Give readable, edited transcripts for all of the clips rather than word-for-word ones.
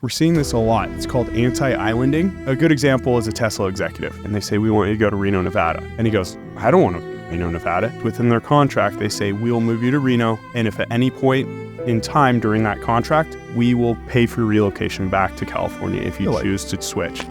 We're seeing this a lot. It's called anti-islanding. A good example is a Tesla executive, and they say, we want you to go to Reno, Nevada. And he goes, I don't want to go to Reno, Nevada. Within their contract, they say, we will move you to Reno, and if at any point in time during that contract, we will pay for your relocation back to California if you choose to switch.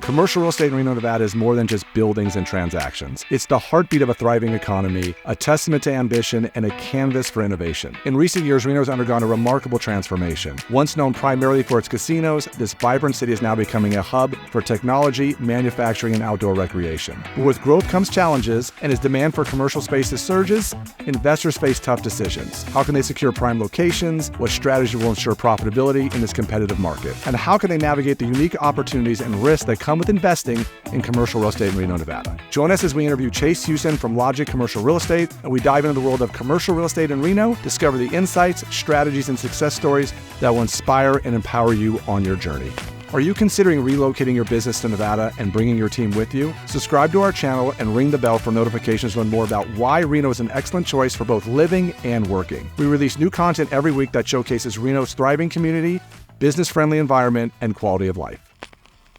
Commercial real estate in Reno, Nevada is more than just buildings and transactions. It's the heartbeat of a thriving economy, a testament to ambition, and a canvas for innovation. In recent years, Reno has undergone a remarkable transformation. Once known primarily for its casinos, this vibrant city is now becoming a hub for technology, manufacturing, and outdoor recreation. But with growth comes challenges, and as demand for commercial spaces surges, investors face tough decisions. How can they secure prime locations? What strategy will ensure profitability in this competitive market? And how can they navigate the unique opportunities and risks that come with investing in commercial real estate in Reno, Nevada? Join us as we interview Chase Houston from Logic Commercial Real Estate, and we dive into the world of commercial real estate in Reno, discover the insights, strategies, and success stories that will inspire and empower you on your journey. Are you considering relocating your business to Nevada and bringing your team with you? Subscribe to our channel and ring the bell for notifications to learn more about why Reno is an excellent choice for both living and working. We release new content every week that showcases Reno's thriving community, business-friendly environment, and quality of life.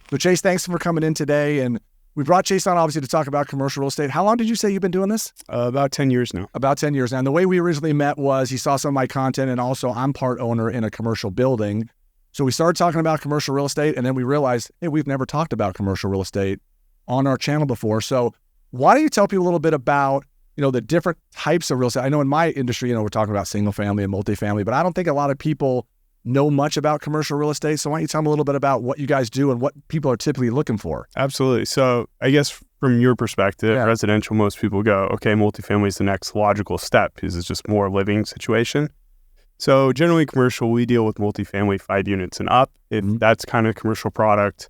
So Chase, thanks for coming in today. And we brought Chase on obviously to talk about commercial real estate. How long did you say you've been doing this? About 10 years now. About 10 years now. And the way we originally met was he saw some of my content, and also I'm part owner in a commercial building. So we started talking about commercial real estate, and then we realized, hey, we've never talked about commercial real estate on our channel before. So why don't you tell people a little bit about, the different types of real estate? I know in my industry, we're talking about single family and multifamily, but I don't think a lot of people know much about commercial real estate. So why don't you tell them a little bit about what you guys do and what people are typically looking for? Absolutely. So I guess from your perspective, residential, most people go, okay, multifamily is the next logical step because it's just more living situation. So generally commercial, we deal with multifamily 5 units and up. That's kind of commercial product.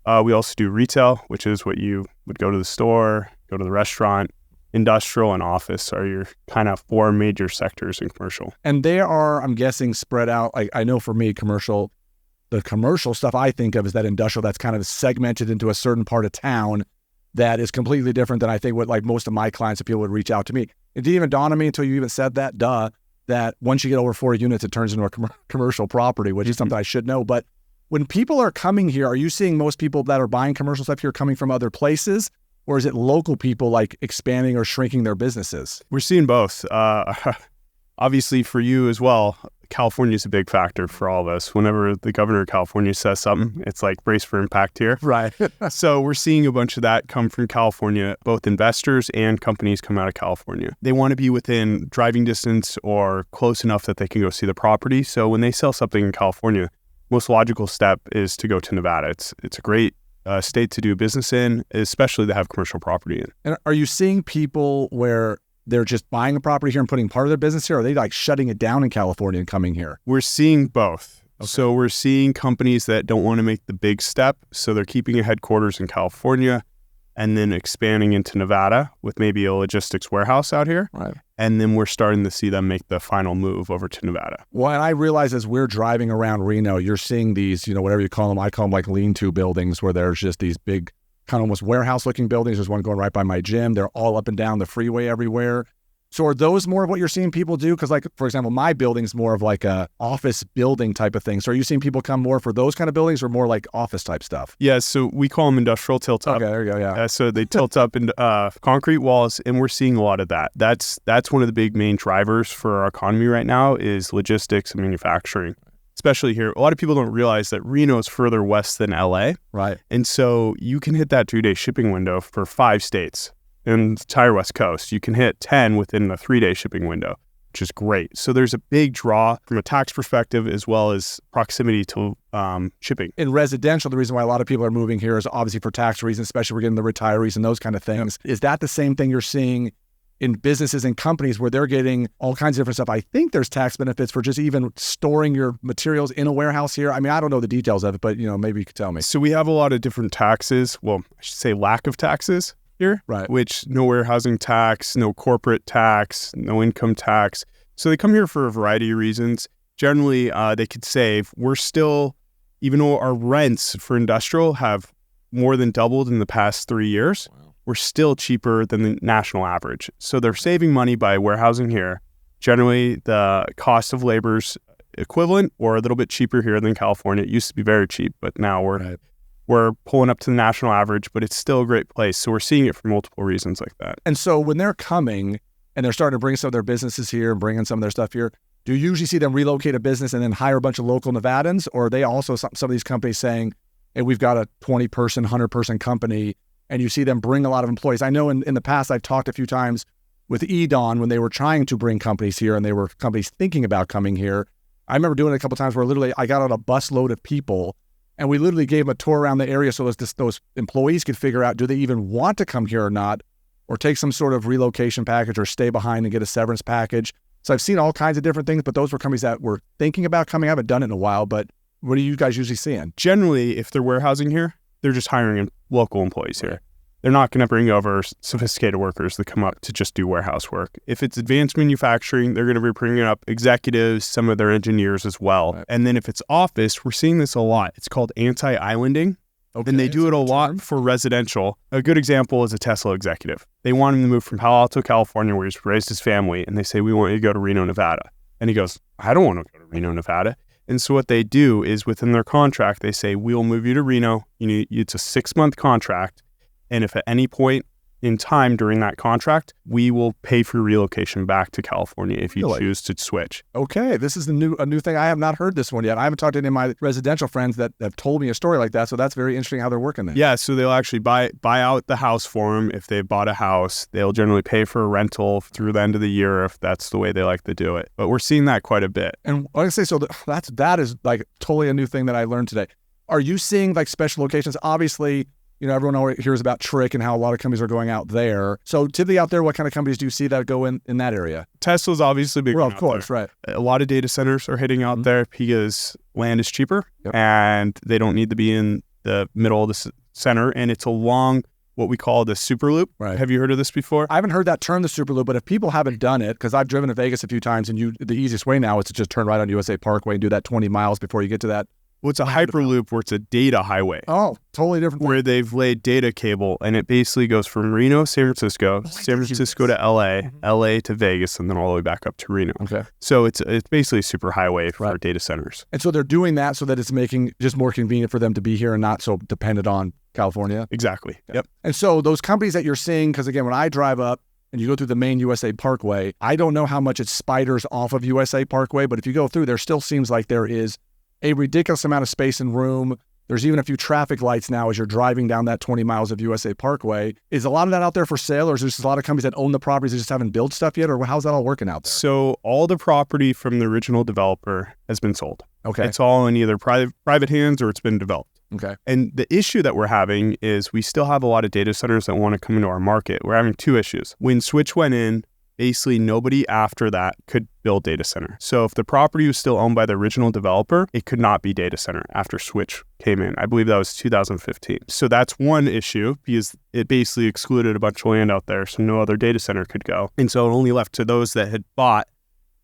We also do retail, which is what you would go to the store, go to the restaurant. Industrial and office are your kind of 4 major sectors in commercial. And they are, I'm guessing, spread out. I know for me, the commercial stuff I think of is that industrial that's kind of segmented into a certain part of town that is completely different than I think what most of my clients and people would reach out to me. It didn't even dawn on me until you even said that, that once you get over 4 units, it turns into a commercial property, which is something I should know. But when people are coming here, are you seeing most people that are buying commercial stuff here coming from other places? Or is it local people expanding or shrinking their businesses? We're seeing both. Obviously for you as well, California is a big factor for all of us. Whenever the governor of California says something, it's like brace for impact here. Right. So we're seeing a bunch of that come from California, both investors and companies come out of California. They want to be within driving distance or close enough that they can go see the property. So when they sell something in California, most logical step is to go to Nevada. It's a great state to do business in, especially to have commercial property in. And are you seeing people where they're just buying a property here and putting part of their business here? Or are they shutting it down in California and coming here? We're seeing both. Okay. So we're seeing companies that don't want to make the big step. So they're keeping a headquarters in California and then expanding into Nevada with maybe a logistics warehouse out here. Right. And then we're starting to see them make the final move over to Nevada. Well, and I realize as we're driving around Reno, you're seeing these, whatever you call them, I call them lean-to buildings where there's just these big kind of almost warehouse-looking buildings. There's one going right by my gym. They're all up and down the freeway everywhere. So are those more of what you're seeing people do? Because for example, my building's more of a office building type of thing. So are you seeing people come more for those kind of buildings or more office type stuff? Yeah, so we call them industrial tilt up. Okay, there you go, yeah. So they tilt up into concrete walls, and we're seeing a lot of that. That's one of the big main drivers for our economy right now is logistics and manufacturing, especially here. A lot of people don't realize that Reno is further west than LA. Right. And so you can hit that 2-day shipping window for 5 states. In the entire West Coast, you can hit 10 within a 3-day shipping window, which is great. So there's a big draw from a tax perspective as well as proximity to shipping. In residential, the reason why a lot of people are moving here is obviously for tax reasons, especially we're getting the retirees and those kind of things. Yep. Is that the same thing you're seeing in businesses and companies where they're getting all kinds of different stuff? I think there's tax benefits for just even storing your materials in a warehouse here. I mean, I don't know the details of it, but maybe you could tell me. So we have a lot of different taxes. Well, I should say lack of taxes here, right? Which no warehousing tax, no corporate tax, no income tax. So they come here for a variety of reasons. Generally, they could save. We're still, even though our rents for industrial have more than doubled in the past 3 years, we're still cheaper than the national average. So they're saving money by warehousing here. Generally, the cost of labor's equivalent or a little bit cheaper here than California. It used to be very cheap, but now we're pulling up to the national average, but it's still a great place. So we're seeing it for multiple reasons like that. And so when they're coming and they're starting to bring some of their businesses here and bringing some of their stuff here, do you usually see them relocate a business and then hire a bunch of local Nevadans? Or are they also some of these companies saying, hey, we've got a 20-person, 100-person company, and you see them bring a lot of employees? I know in the past, I've talked a few times with EDON when they were trying to bring companies here and they were companies thinking about coming here. I remember doing it a couple of times where literally I got on a bus load of people and we literally gave them a tour around the area so those employees could figure out, do they even want to come here or not, or take some sort of relocation package or stay behind and get a severance package. So I've seen all kinds of different things, but those were companies that were thinking about coming. I haven't done it in a while, but what are you guys usually seeing? Generally, if they're warehousing here, they're just hiring local employees here. They're not going to bring over sophisticated workers that come up to just do warehouse work. If it's advanced manufacturing, they're going to be bringing up executives, some of their engineers as well. Right. And then if it's office, we're seeing this a lot. It's called anti-islanding. Okay. And they do it a lot for residential. A good example is a Tesla executive. They want him to move from Palo Alto, California, where he's raised his family, and they say, we want you to go to Reno, Nevada. And he goes, I don't want to go to Reno, Nevada. And so what they do is within their contract, they say, we'll move you to Reno. It's a 6-month contract. And if at any point in time during that contract, we will pay for relocation back to California if you choose to switch. Okay, this is a new thing. I have not heard this one yet. I haven't talked to any of my residential friends that have told me a story like that. So that's very interesting how they're working that. Yeah, so they'll actually buy out the house for them. If they've bought a house, they'll generally pay for a rental through the end of the year if that's the way they like to do it. But we're seeing that quite a bit. And like I say, so that is like totally a new thing that I learned today. Are you seeing like special locations? Obviously, everyone hears about Trick and how a lot of companies are going out there. So typically out there, what kind of companies do you see that go in that area? Tesla's obviously big. Well, of course, right. A lot of data centers are hitting out there because land is cheaper and they don't need to be in the middle of the center. And it's along what we call the super loop. Right. Have you heard of this before? I haven't heard that term, the super loop, but if people haven't done it, because I've driven to Vegas a few times and the easiest way now is to just turn right on USA Parkway and do that 20 miles before you get to that. Well, it's a hyperloop where it's a data highway. Oh, totally different. Where they've laid data cable, and it basically goes from Reno, San Francisco, San Francisco to LA, LA to Vegas, and then all the way back up to Reno. Okay. So it's basically a super highway for data centers. And so they're doing that so that it's making just more convenient for them to be here and not so dependent on California. Exactly. Okay. Yep. And so those companies that you're seeing, because again, when I drive up and you go through the main USA Parkway, I don't know how much it spiders off of USA Parkway, but if you go through, there still seems like there is a ridiculous amount of space and room. There's even a few traffic lights now as you're driving down that 20 miles of USA Parkway. Is a lot of that out there for sale, or is there just a lot of companies that own the properties that just haven't built stuff yet, or how's that all working out there? So all the property from the original developer has been sold. Okay. It's all in either private hands or it's been developed. Okay. And the issue that we're having is we still have a lot of data centers that want to come into our market. We're having two issues. When Switch went in, basically nobody after that could build data center. So if the property was still owned by the original developer, it could not be data center after Switch came in. I believe that was 2015. So that's one issue because it basically excluded a bunch of land out there, so no other data center could go. And so it only left to those that had bought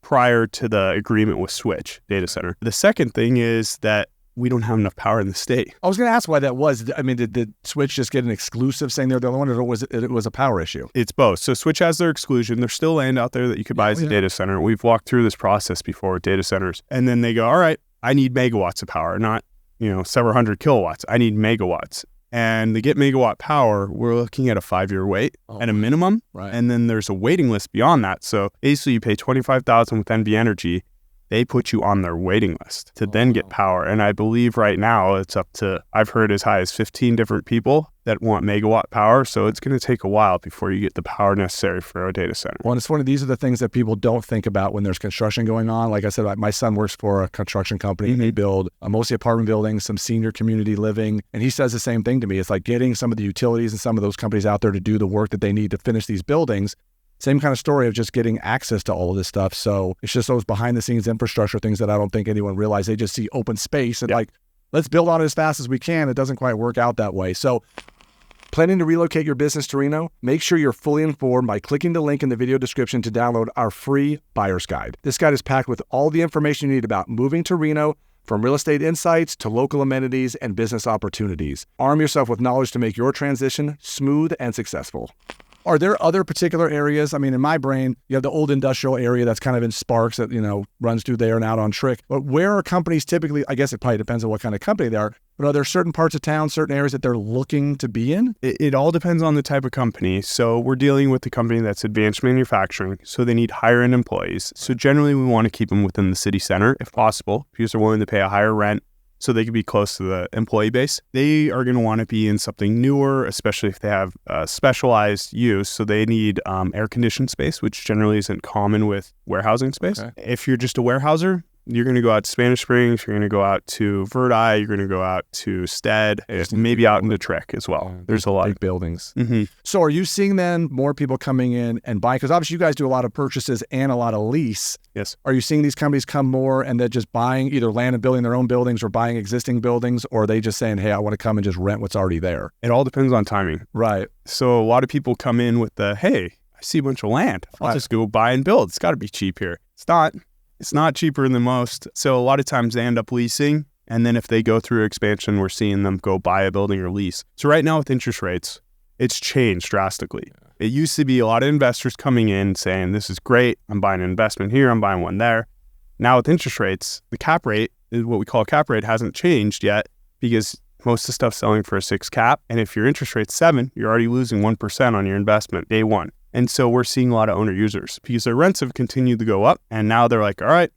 prior to the agreement with Switch data center. The second thing is that we don't have enough power in the state. I was going to ask why that was. I mean, did Switch just get an exclusive saying they're the only one, or was it was a power issue? It's both. So Switch has their exclusion. There's still land out there that you could buy as a data center. We've walked through this process before with data centers. And then they go, all right, I need megawatts of power, not, several hundred kilowatts. I need megawatts. And to get megawatt power, we're looking at a 5-year wait at a minimum. Right. And then there's a waiting list beyond that. So basically you pay $25,000 with NV Energy. They put you on their waiting list to then get power. And I believe right now it's up to, I've heard as high as 15 different people that want megawatt power. So it's going to take a while before you get the power necessary for a data center. Well, it's one of these are the things that people don't think about when there's construction going on. Like I said, my son works for a construction company. They build mostly apartment buildings, some senior community living. And he says the same thing to me. It's like getting some of the utilities and some of those companies out there to do the work that they need to finish these buildings. Same kind of story of just getting access to all of this stuff. So it's just those behind the scenes infrastructure things that I don't think anyone realizes. They just see open space and like, let's build on it as fast as we can. It doesn't quite work out that way. So planning to relocate your business to Reno? Make sure you're fully informed by clicking the link in the video description to download our free buyer's guide. This guide is packed with all the information you need about moving to Reno, from real estate insights to local amenities and business opportunities. Arm yourself with knowledge to make your transition smooth and successful. Are there other particular areas? I mean, in my brain, you have the old industrial area that's kind of in Sparks that, runs through there and out on Trick. But where are companies typically, I guess it probably depends on what kind of company they are, but are there certain parts of town, certain areas that they're looking to be in? It all depends on the type of company. So we're dealing with the company that's advanced manufacturing, so they need higher-end employees. So generally, we want to keep them within the city center if possible, because they're willing to pay a higher rent so they can be close to the employee base. They are going to want to be in something newer, especially if they have specialized use. So they need air-conditioned space, which generally isn't common with warehousing space. Okay. If you're just a warehouser, you're going to go out to Spanish Springs, you're going to go out to Verdi, you're going to go out to Stead, maybe out into Trek as well. There's a lot big of buildings. Mm-hmm. So are you seeing then more people coming in and buying? Because obviously you guys do a lot of purchases and a lot of lease. Yes. Are you seeing these companies come more and they're just buying either land and building their own buildings or buying existing buildings? Or are they just saying, hey, I want to come and just rent what's already there? It all depends on timing. Right. So a lot of people come in with hey, I see a bunch of land. I'll just go buy and build. It's got to be cheap here. It's not. It's not cheaper than most. So a lot of times they end up leasing. And then if they go through expansion, we're seeing them go buy a building or lease. So right now with interest rates, it's changed drastically. It used to be a lot of investors coming in saying, this is great. I'm buying an investment here. I'm buying one there. Now with interest rates, the cap rate, is what we call cap rate, hasn't changed yet because most of the stuff's selling for a 6 cap. And if your interest rate's 7, you're already losing 1% on your investment day one. And so we're seeing a lot of owner users because their rents have continued to go up. And now they're like, all right,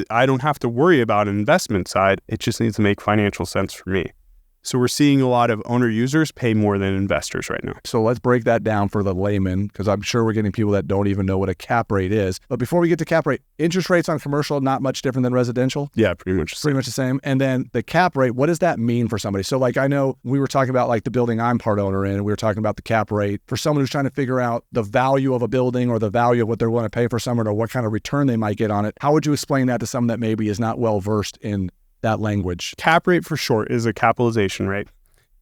I don't have to worry about an investment side. It just needs to make financial sense for me. So we're seeing a lot of owner users pay more than investors right now. So let's break that down for the layman, because I'm sure we're getting people that don't even know what a cap rate is. But before we get to cap rate, interest rates on commercial, not much different than residential? Yeah, pretty much the same. And then the cap rate, what does that mean for somebody? So I know we were talking about the building I'm part owner in, and we were talking about the cap rate. For someone who's trying to figure out the value of a building or the value of what they're willing to pay for someone or what kind of return they might get on it, how would you explain that to someone that maybe is not well versed in that language? Cap rate for short is a capitalization rate.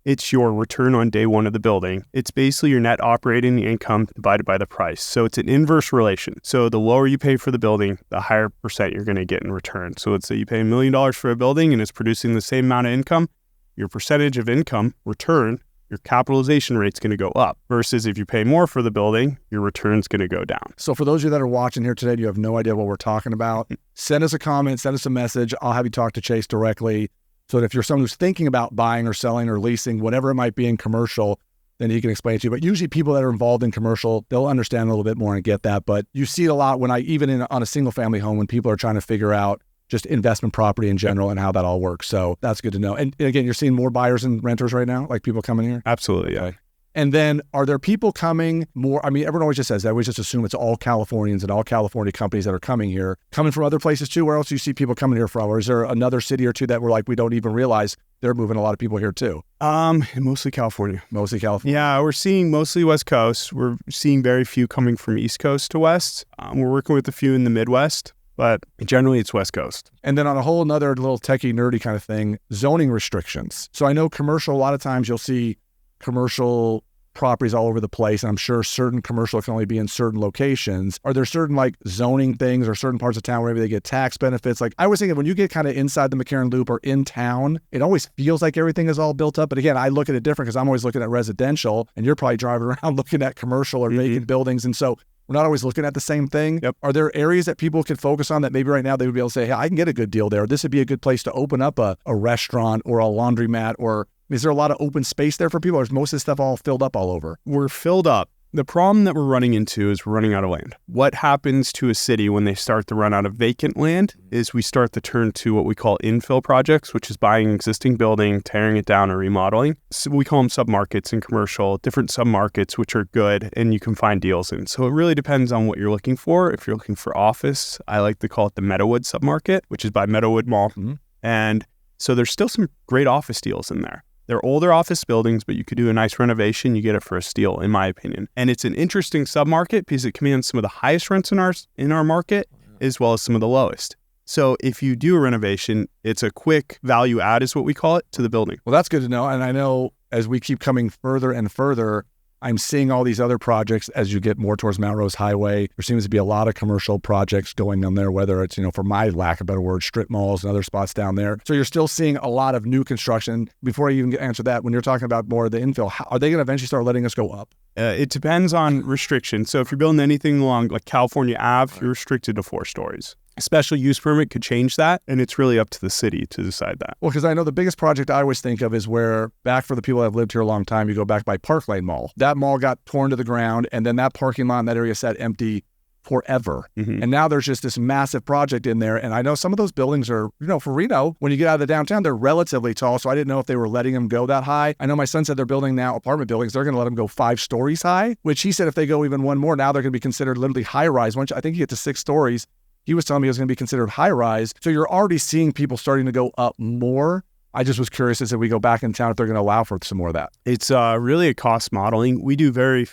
It's your return on day one of the building. It's basically your net operating income divided by the price. So it's an inverse relation. So the lower you pay for the building, the higher percent you're going to get in return. So let's say you pay $1 million for a building and it's producing the same amount of income. Your percentage of income return, your capitalization rate's going to go up. Versus if you pay more for the building, your return's going to go down. So for those of you that are watching here today, you have no idea what we're talking about, send us a comment, send us a message. I'll have you talk to Chase directly. So that if you're someone who's thinking about buying or selling or leasing, whatever it might be in commercial, then he can explain it to you. But usually people that are involved in commercial, they'll understand a little bit more and get that. But you see it a lot when on a single family home, when people are trying to figure out just investment property in general and how that all works. So that's good to know. And again, you're seeing more buyers and renters right now, like people coming here? Absolutely, yeah. Okay. And then are there people coming more? I mean, everyone always just says that. We always just assume it's all Californians and all California companies that are coming here. Coming from other places too? Where else do you see people coming here from? Or is there another city or two that we don't even realize they're moving a lot of people here too? Mostly California. Mostly California. Yeah, we're seeing mostly West Coast. We're seeing very few coming from East Coast to West. We're working with a few in the Midwest, but generally it's West Coast. And then on a whole another little techie, nerdy kind of thing, zoning restrictions. So I know commercial, a lot of times you'll see commercial properties all over the place, and I'm sure certain commercial can only be in certain locations. Are there certain zoning things or certain parts of town where maybe they get tax benefits? I was thinking when you get kind of inside the McCarran Loop or in town, it always feels like everything is all built up. But again, I look at it different because I'm always looking at residential, and you're probably driving around looking at commercial or vacant buildings. And so we're not always looking at the same thing. Yep. Are there areas that people can focus on that maybe right now they would be able to say, hey, I can get a good deal there. This would be a good place to open up a restaurant or a laundromat, or is there a lot of open space there for people, or is most of this stuff all filled up all over? We're filled up. The problem that we're running into is we're running out of land. What happens to a city when they start to run out of vacant land is we start to turn to what we call infill projects, which is buying an existing building, tearing it down, or remodeling. So we call them submarkets in commercial, different submarkets, which are good and you can find deals in. So it really depends on what you're looking for. If you're looking for office, I like to call it the Meadowood submarket, which is by Meadowood Mall. Mm-hmm. And so there's still some great office deals in there. They're older office buildings, but you could do a nice renovation. You get it for a steal, in my opinion. And it's an interesting submarket because it commands some of the highest rents in our market, as well as some of the lowest. So if you do a renovation, it's a quick value add, is what we call it, to the building. Well, that's good to know. And I know as we keep coming further and further, I'm seeing all these other projects as you get more towards Mount Rose Highway. There seems to be a lot of commercial projects going on there, whether it's, for my lack of a better word, strip malls and other spots down there. So you're still seeing a lot of new construction. Before I even answer that, when you're talking about more of the infill, are they going to eventually start letting us go up? It depends on restrictions. So if you're building anything along like California Ave, you're restricted to 4 stories. A special use permit could change that, and it's really up to the city to decide that. Well, because I know the biggest project I always think of is where, back for the people that have lived here a long time, you go back by Park Lane Mall. That mall got torn to the ground, and then that parking lot in that area sat empty forever. And now there's just this massive project in there. And I know some of those buildings are, for Reno, when you get out of the downtown, they're relatively tall. So I didn't know if they were letting them go that high. I know my son said they're building now apartment buildings. They're going to let them go 5 stories high, which he said if they go even one more, now they're going to be considered literally high rise. Once I think you get to 6 stories, he was telling me it was going to be considered high rise. So you're already seeing people starting to go up more. I just was curious as if we go back in town if they're going to allow for some more of that. It's really a cost modeling. We do very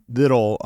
little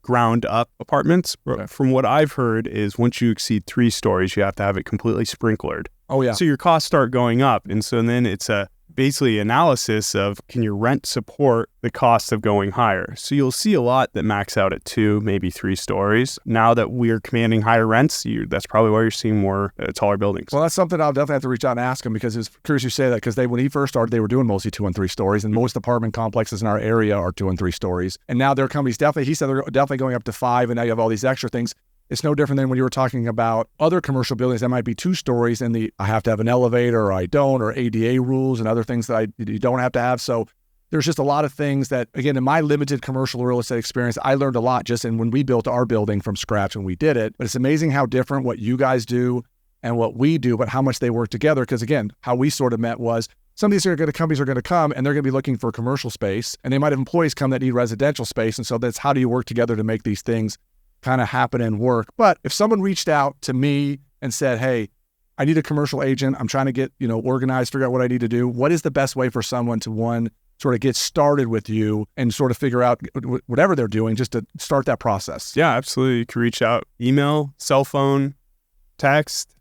ground up apartments. Okay. From what I've heard is once you exceed 3 stories, you have to have it completely sprinklered. Oh yeah. So your costs start going up. And so then it's basically analysis of can your rent support the cost of going higher. So you'll see a lot that max out at 2, maybe 3 stories. Now that we're commanding higher rents, that's probably why you're seeing more taller buildings. Well, that's something I'll definitely have to reach out and ask him, because it's curious you say that, because when he first started, they were doing mostly 2 and 3 stories, and most apartment complexes in our area are 2 and 3 stories. And now their companies he said they're definitely going up to 5, and now you have all these extra things. It's no different than when you were talking about other commercial buildings that might be 2 stories and I have to have an elevator or I don't, or ADA rules and other things that you don't have to have. So there's just a lot of things that, again, in my limited commercial real estate experience, I learned a lot just in when we built our building from scratch when we did it. But it's amazing how different what you guys do and what we do, but how much they work together. Because again, how we sort of met was some of these companies are going to come and they're going to be looking for commercial space, and they might have employees come that need residential space. And so that's how do you work together to make these things kind of happen and work. But if someone reached out to me and said, hey, I need a commercial agent, I'm trying to get, organized, figure out what I need to do, what is the best way for someone to, sort of get started with you and sort of figure out whatever they're doing just to start that process? Yeah, absolutely. You can reach out, email, cell phone, text,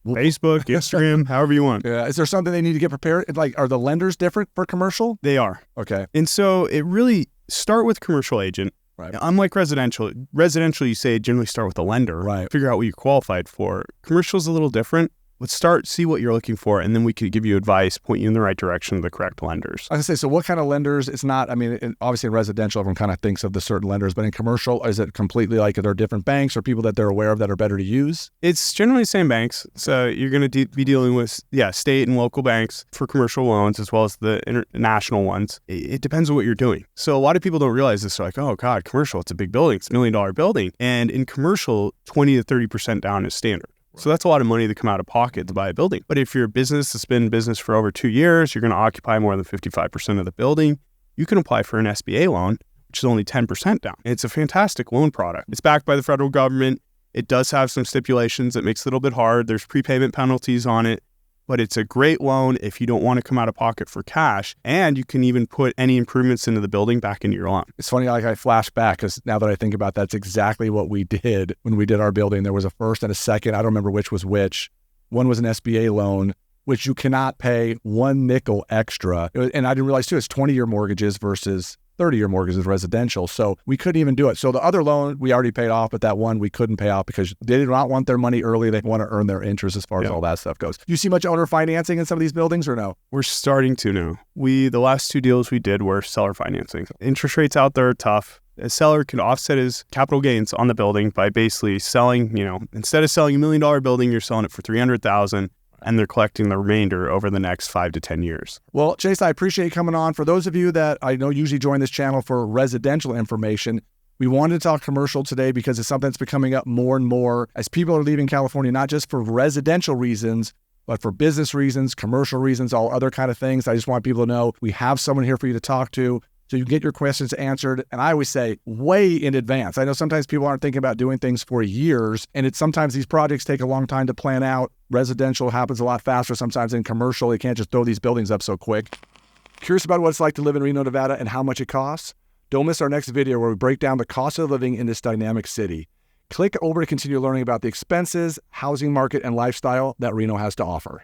Facebook, Instagram, however you want. Yeah. Is there something they need to get prepared? Like, are the lenders different for commercial? They are. Okay. And so it really start with commercial agent. Right. Unlike residential, you say generally start with a lender, right? Figure out what you're qualified for. Commercial is a little different. Let's see what you're looking for, and then we could give you advice, point you in the right direction of the correct lenders. I was going to say, so what kind of lenders? It's not, obviously in residential, everyone kind of thinks of the certain lenders, but in commercial, is it completely like, are there different banks or people that they're aware of that are better to use? It's generally the same banks. So you're going to be dealing with, state and local banks for commercial loans, as well as the international ones. It depends on what you're doing. So a lot of people don't realize this. They're like, oh God, commercial, it's a big building. It's $1 million building. And in commercial, 20 to 30% down is standard. So that's a lot of money to come out of pocket to buy a building. But if you're a business that's been in business for over 2 years, you're going to occupy more than 55% of the building, you can apply for an SBA loan, which is only 10% down. And it's a fantastic loan product. It's backed by the federal government. It does have some stipulations that makes it a little bit hard. There's prepayment penalties on it, but it's a great loan if you don't want to come out of pocket for cash. And you can even put any improvements into the building back into your loan. It's funny, like I flash back, because now that I think about that, that's exactly what we did when we did our building. There was a first and a second. I don't remember which was which. One was an SBA loan, which you cannot pay 1 nickel extra. And I didn't realize too, it's 20-year mortgages versus 30-year mortgages residential. So we couldn't even do it. So the other loan we already paid off, but that one we couldn't pay off because they did not want their money early. They want to earn their interest as far as all that stuff goes. Do you see much owner financing in some of these buildings or no? We're starting to now. The last 2 deals we did were seller financing. Interest rates out there are tough. A seller can offset his capital gains on the building by basically selling, instead of selling $1 million building, you're selling it for $300,000. And they're collecting the remainder over the next 5 to 10 years. Well, Chase, I appreciate you coming on. For those of you that I know usually join this channel for residential information, we wanted to talk commercial today because it's something that's becoming up more and more as people are leaving California, not just for residential reasons, but for business reasons, commercial reasons, all other kind of things. I just want people to know we have someone here for you to talk to, so you can get your questions answered. And I always say way in advance. I know sometimes people aren't thinking about doing things for years, and sometimes these projects take a long time to plan out. Residential happens a lot faster sometimes than commercial. You can't just throw these buildings up so quick. Curious about what it's like to live in Reno, Nevada and how much it costs? Don't miss our next video where we break down the cost of living in this dynamic city. Click over to continue learning about the expenses, housing market, and lifestyle that Reno has to offer.